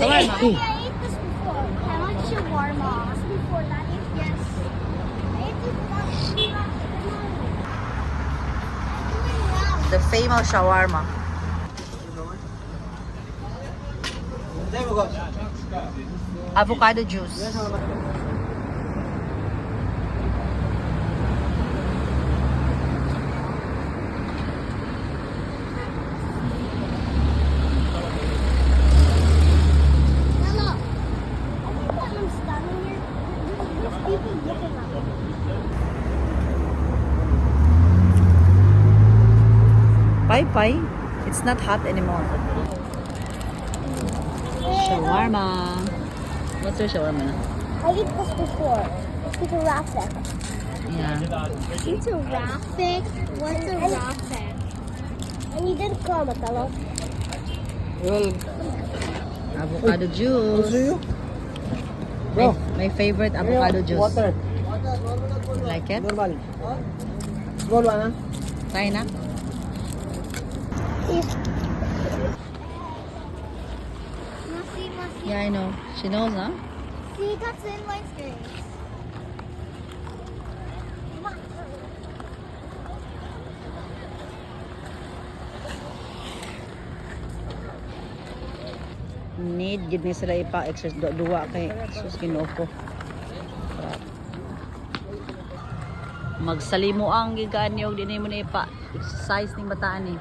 Shawarma. I ate this before. I want shawarma. Before that, yes. I ate this before. The famous shawarma. Avocado juice. Hello. I think that I'm standing here. There's people looking at me. Pai pai. It's not hot anymore. Shawarma. What's your shawarma? I ate this before. It's a rafic. Yeah. It's a rafic. What's a rafic? And you didn't come, Matalo. Well, Avocado also juice. you? My, Bro, my favorite avocado juice. water. You like it? Normal. Small one, huh? Try na? Masi. Yeah, I know. She knows, huh? See, that's in my face. Need gid ni sila ipa-exercise duwa kay sus Ginoo ko. Magsalimo ang gigaan niyo dinhi mo na ipa-exercise ning bataan ni.